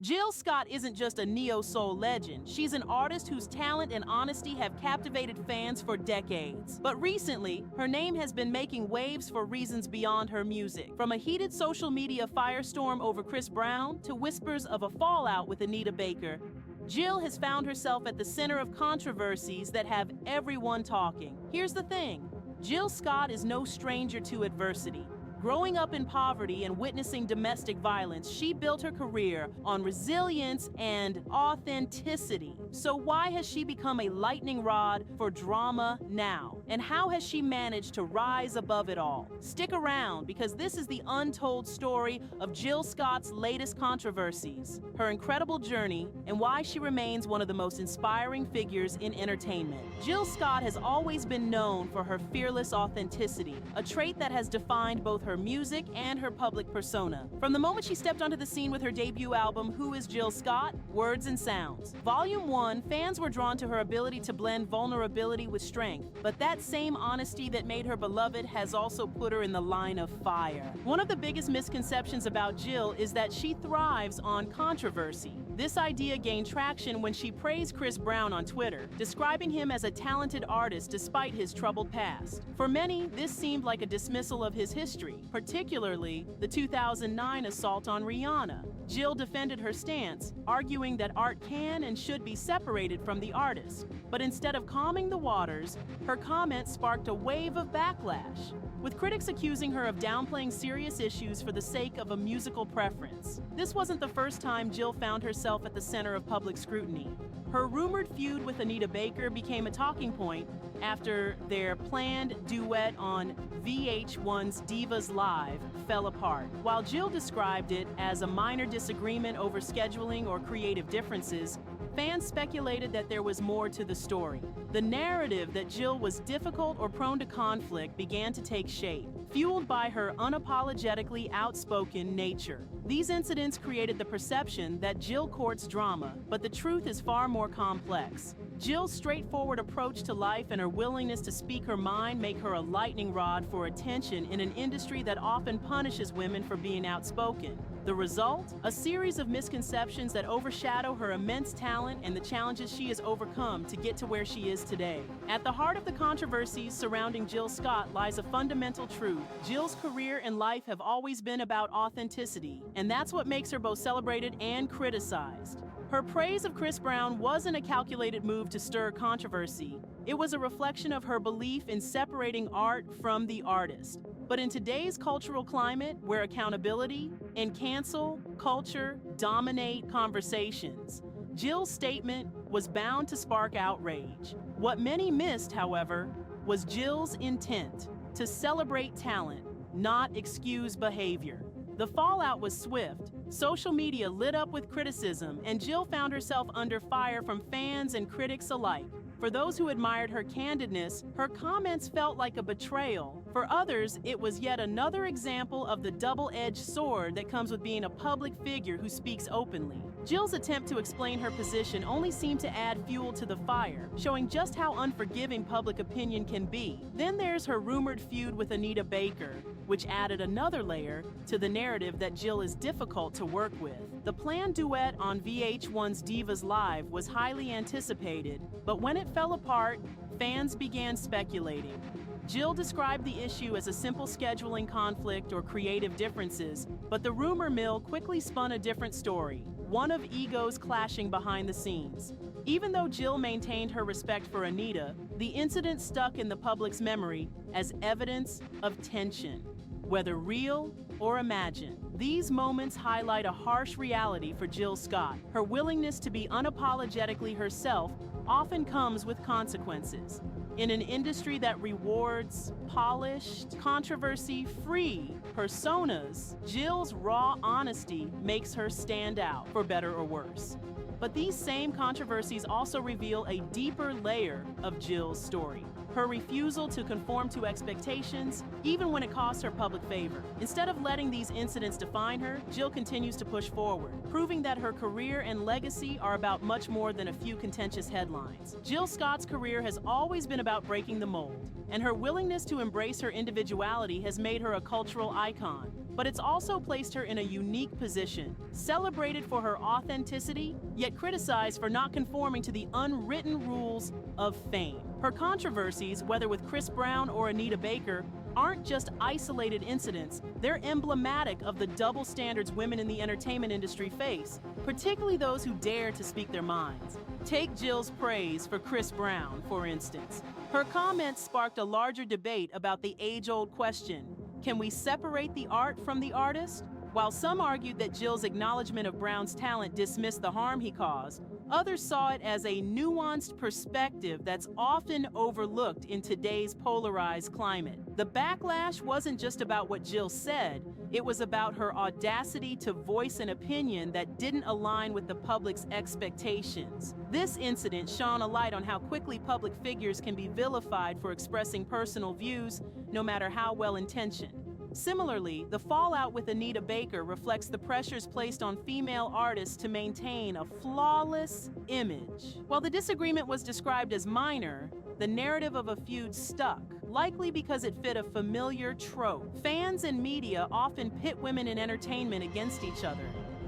Jill Scott isn't just a neo-soul legend, she's an artist whose talent and honesty have captivated fans for decades. But recently, her name has been making waves for reasons beyond her music. From a heated social media firestorm over Chris Brown to whispers of a fallout with Anita Baker, Jill has found herself at the center of controversies that have everyone talking. Here's the thing, Jill Scott is no stranger to adversity. Growing up in poverty and witnessing domestic violence, she built her career on resilience and authenticity. So why has she become a lightning rod for drama now? And how has she managed to rise above it all? Stick around, because this is the untold story of Jill Scott's latest controversies, her incredible journey, and why she remains one of the most inspiring figures in entertainment. Jill Scott has always been known for her fearless authenticity, a trait that has defined both her music and her public persona. From the moment she stepped onto the scene with her debut album, Who is Jill Scott? Words and Sounds. Volume 1, fans were drawn to her ability to blend vulnerability with strength, but that same honesty that made her beloved has also put her in the line of fire. One of the biggest misconceptions about Jill is that she thrives on controversy. This idea gained traction when she praised Chris Brown on Twitter, describing him as a talented artist despite his troubled past. For many, this seemed like a dismissal of his history, particularly the 2009 assault on Rihanna. Jill defended her stance, arguing that art can and should be separated from the artist. But instead of calming the waters, her comments sparked a wave of backlash, with critics accusing her of downplaying serious issues for the sake of a musical preference. This wasn't the first time Jill found herself at the center of public scrutiny. Her rumored feud with Anita Baker became a talking point after their planned duet on VH1's Divas Live fell apart. While Jill described it as a minor disagreement over scheduling or creative differences, fans speculated that there was more to the story. The narrative that Jill was difficult or prone to conflict began to take shape, fueled by her unapologetically outspoken nature. These incidents created the perception that Jill courts drama, but the truth is far more complex. Jill's straightforward approach to life and her willingness to speak her mind make her a lightning rod for attention in an industry that often punishes women for being outspoken. The result? A series of misconceptions that overshadow her immense talent and the challenges she has overcome to get to where she is today. At the heart of the controversies surrounding Jill Scott lies a fundamental truth. Jill's career and life have always been about authenticity, and that's what makes her both celebrated and criticized. Her praise of Chris Brown wasn't a calculated move to stir controversy. It was a reflection of her belief in separating art from the artist. But in today's cultural climate, where accountability and cancel culture dominate conversations, Jill's statement was bound to spark outrage. What many missed, however, was Jill's intent to celebrate talent, not excuse behavior. The fallout was swift. Social media lit up with criticism, and Jill found herself under fire from fans and critics alike. For those who admired her candidness, her comments felt like a betrayal. For others, it was yet another example of the double-edged sword that comes with being a public figure who speaks openly. Jill's attempt to explain her position only seemed to add fuel to the fire, showing just how unforgiving public opinion can be. Then there's her rumored feud with Anita Baker, which added another layer to the narrative that Jill is difficult to work with. The planned duet on VH1's Divas Live was highly anticipated, but when it fell apart, fans began speculating. Jill described the issue as a simple scheduling conflict or creative differences, but the rumor mill quickly spun a different story, one of egos clashing behind the scenes. Even though Jill maintained her respect for Anita, the incident stuck in the public's memory as evidence of tension, whether real or imagined. These moments highlight a harsh reality for Jill Scott. Her willingness to be unapologetically herself often comes with consequences. In an industry that rewards polished, controversy-free personas, Jill's raw honesty makes her stand out, for better or worse. But these same controversies also reveal a deeper layer of Jill's story. Her refusal to conform to expectations, even when it costs her public favor. Instead of letting these incidents define her, Jill continues to push forward, proving that her career and legacy are about much more than a few contentious headlines. Jill Scott's career has always been about breaking the mold, and her willingness to embrace her individuality has made her a cultural icon. but it's also placed her in a unique position, celebrated for her authenticity, yet criticized for not conforming to the unwritten rules of fame. Her controversies, whether with Chris Brown or Anita Baker, aren't just isolated incidents, they're emblematic of the double standards women in the entertainment industry face, particularly those who dare to speak their minds. Take Jill's praise for Chris Brown, for instance. Her comments sparked a larger debate about the age-old question, can we separate the art from the artist? While some argued that Jill's acknowledgement of Brown's talent dismissed the harm he caused, others saw it as a nuanced perspective that's often overlooked in today's polarized climate. The backlash wasn't just about what Jill said, it was about her audacity to voice an opinion that didn't align with the public's expectations. This incident shone a light on how quickly public figures can be vilified for expressing personal views, no matter how well-intentioned. Similarly, the fallout with Anita Baker reflects the pressures placed on female artists to maintain a flawless image. While the disagreement was described as minor, the narrative of a feud stuck, likely because it fit a familiar trope. Fans and media often pit women in entertainment against each other,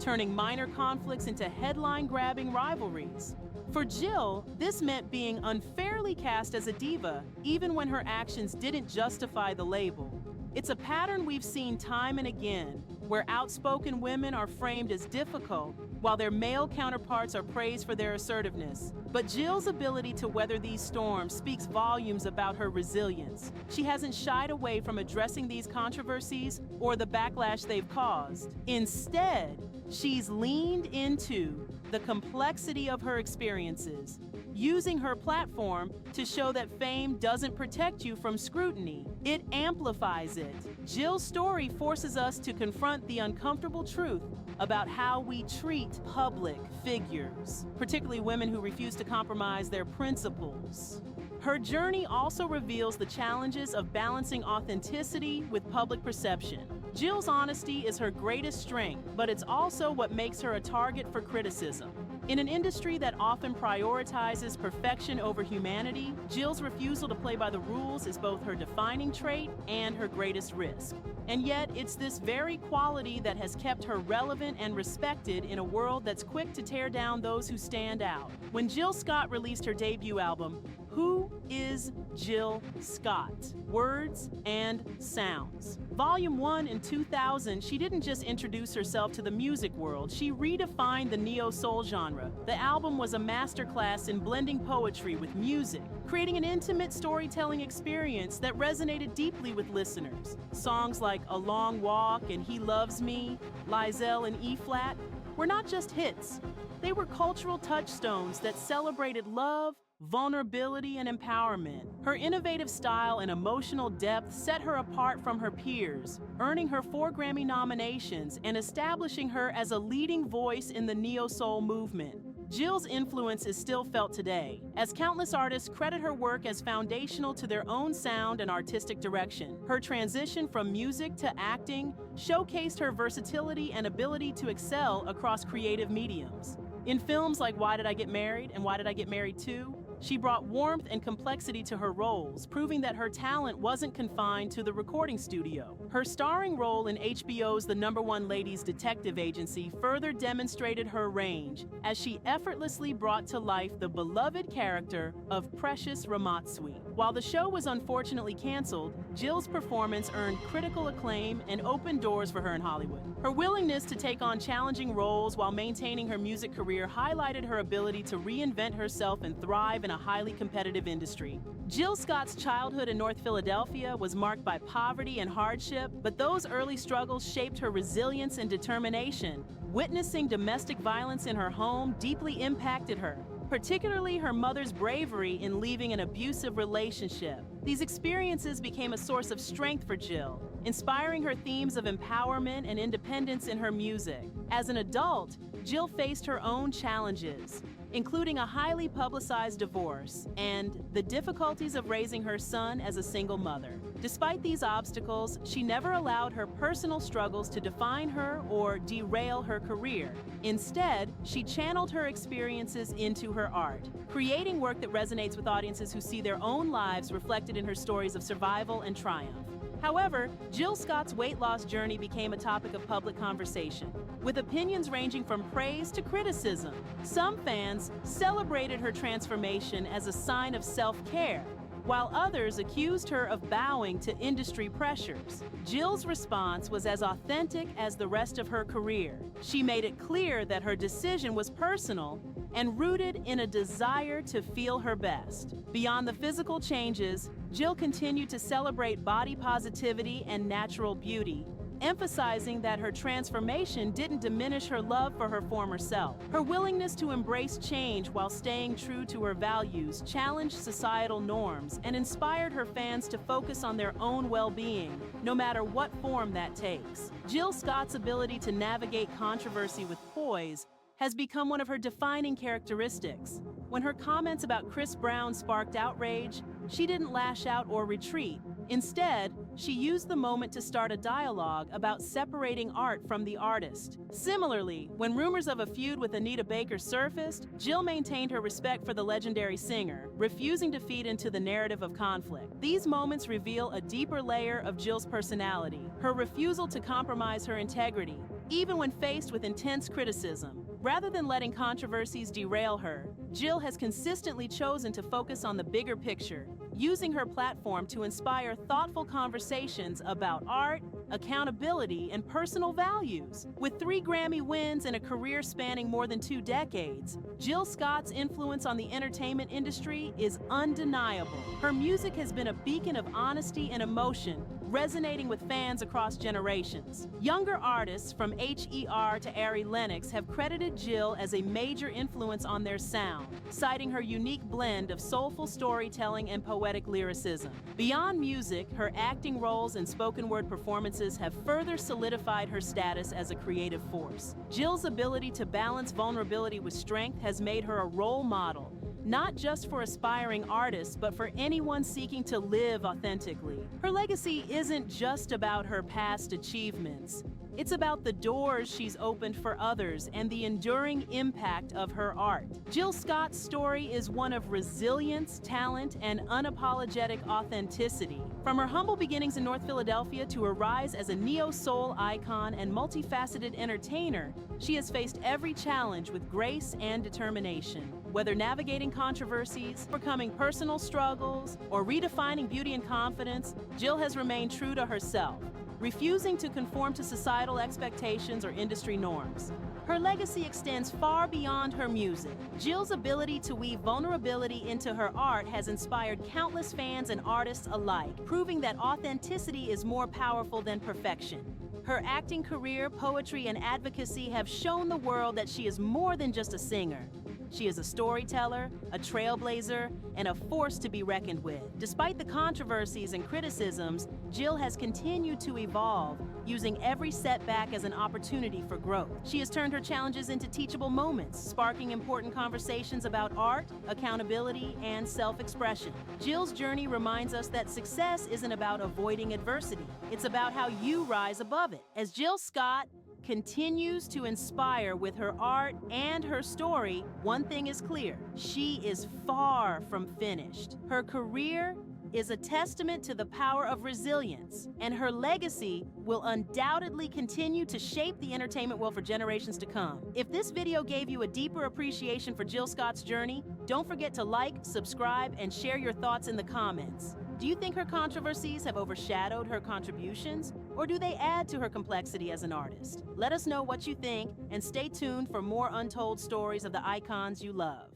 turning minor conflicts into headline-grabbing rivalries. For Jill, this meant being unfairly cast as a diva, even when her actions didn't justify the label. It's a pattern we've seen time and again, where outspoken women are framed as difficult, while their male counterparts are praised for their assertiveness. But Jill's ability to weather these storms speaks volumes about her resilience. She hasn't shied away from addressing these controversies or the backlash they've caused. Instead, she's leaned into the complexity of her experiences, using her platform to show that fame doesn't protect you from scrutiny, it amplifies it. Jill's story forces us to confront the uncomfortable truth about how we treat public figures, particularly women who refuse to compromise their principles. Her journey also reveals the challenges of balancing authenticity with public perception. Jill's honesty is her greatest strength, but it's also what makes her a target for criticism. In an industry that often prioritizes perfection over humanity, Jill's refusal to play by the rules is both her defining trait and her greatest risk. And yet, it's this very quality that has kept her relevant and respected in a world that's quick to tear down those who stand out. When Jill Scott released her debut album, Who is Jill Scott? Words and Sounds. Volume 1 in 2000, she didn't just introduce herself to the music world, she redefined the neo-soul genre. The album was a masterclass in blending poetry with music, creating an intimate storytelling experience that resonated deeply with listeners. Songs like A Long Walk and He Loves Me, Lizelle and E-flat were not just hits. They were cultural touchstones that celebrated love, vulnerability, and empowerment. Her innovative style and emotional depth set her apart from her peers, earning her 4 Grammy nominations and establishing her as a leading voice in the neo-soul movement. Jill's influence is still felt today, as countless artists credit her work as foundational to their own sound and artistic direction. Her transition from music to acting showcased her versatility and ability to excel across creative mediums. In films like Why Did I Get Married and Why Did I Get Married Too, she brought warmth and complexity to her roles, proving that her talent wasn't confined to the recording studio. Her starring role in HBO's The #1 Ladies Detective Agency further demonstrated her range, as she effortlessly brought to life the beloved character of Precious Ramatsui. While the show was unfortunately canceled, Jill's performance earned critical acclaim and opened doors for her in Hollywood. Her willingness to take on challenging roles while maintaining her music career highlighted her ability to reinvent herself and thrive in a highly competitive industry. Jill Scott's childhood in North Philadelphia was marked by poverty and hardship, but those early struggles shaped her resilience and determination. Witnessing domestic violence in her home deeply impacted her, particularly her mother's bravery in leaving an abusive relationship. These experiences became a source of strength for Jill, inspiring her themes of empowerment and independence in her music. As an adult, Jill faced her own challenges, including a highly publicized divorce and the difficulties of raising her son as a single mother. Despite these obstacles, she never allowed her personal struggles to define her or derail her career. Instead, she channeled her experiences into her art, creating work that resonates with audiences who see their own lives reflected in her stories of survival and triumph. However, Jill Scott's weight loss journey became a topic of public conversation, with opinions ranging from praise to criticism. Some fans celebrated her transformation as a sign of self-care, while others accused her of bowing to industry pressures. Jill's response was as authentic as the rest of her career. She made it clear that her decision was personal and rooted in a desire to feel her best. Beyond the physical changes, Jill continued to celebrate body positivity and natural beauty, emphasizing that her transformation didn't diminish her love for her former self. Her willingness to embrace change while staying true to her values challenged societal norms and inspired her fans to focus on their own well-being, no matter what form that takes. Jill Scott's ability to navigate controversy with poise has become one of her defining characteristics. When her comments about Chris Brown sparked outrage, she didn't lash out or retreat. Instead, she used the moment to start a dialogue about separating art from the artist. Similarly, when rumors of a feud with Anita Baker surfaced, Jill maintained her respect for the legendary singer, refusing to feed into the narrative of conflict. These moments reveal a deeper layer of Jill's personality, her refusal to compromise her integrity, even when faced with intense criticism. Rather than letting controversies derail her, Jill has consistently chosen to focus on the bigger picture, using her platform to inspire thoughtful conversations about art, accountability, and personal values. With 3 Grammy wins and a career spanning more than 2 decades, Jill Scott's influence on the entertainment industry is undeniable. Her music has been a beacon of honesty and emotion, resonating with fans across generations. Younger artists from H.E.R. to Ari Lennox have credited Jill as a major influence on their sound, citing her unique blend of soulful storytelling and poetic lyricism. Beyond music, her acting roles and spoken word performances have further solidified her status as a creative force. Jill's ability to balance vulnerability with strength has made her a role model, not just for aspiring artists, but for anyone seeking to live authentically. Her legacy isn't just about her past achievements. It's about the doors she's opened for others and the enduring impact of her art. Jill Scott's story is one of resilience, talent, and unapologetic authenticity. From her humble beginnings in North Philadelphia to her rise as a neo-soul icon and multifaceted entertainer, she has faced every challenge with grace and determination. Whether navigating controversies, overcoming personal struggles, or redefining beauty and confidence, Jill has remained true to herself, refusing to conform to societal expectations or industry norms. Her legacy extends far beyond her music. Jill's ability to weave vulnerability into her art has inspired countless fans and artists alike, proving that authenticity is more powerful than perfection. Her acting career, poetry, and advocacy have shown the world that she is more than just a singer. She is a storyteller, a trailblazer, and a force to be reckoned with. Despite the controversies and criticisms, Jill has continued to evolve, using every setback as an opportunity for growth. She has turned her challenges into teachable moments, sparking important conversations about art, accountability, and self-expression. Jill's journey reminds us that success isn't about avoiding adversity. It's about how you rise above it. As Jill Scott continues to inspire with her art and her story, one thing is clear: she is far from finished. Her career is a testament to the power of resilience, and her legacy will undoubtedly continue to shape the entertainment world for generations to come. If this video gave you a deeper appreciation for Jill Scott's journey, don't forget to like, subscribe, and share your thoughts in the comments. Do you think her controversies have overshadowed her contributions, or do they add to her complexity as an artist? Let us know what you think, and stay tuned for more untold stories of the icons you love.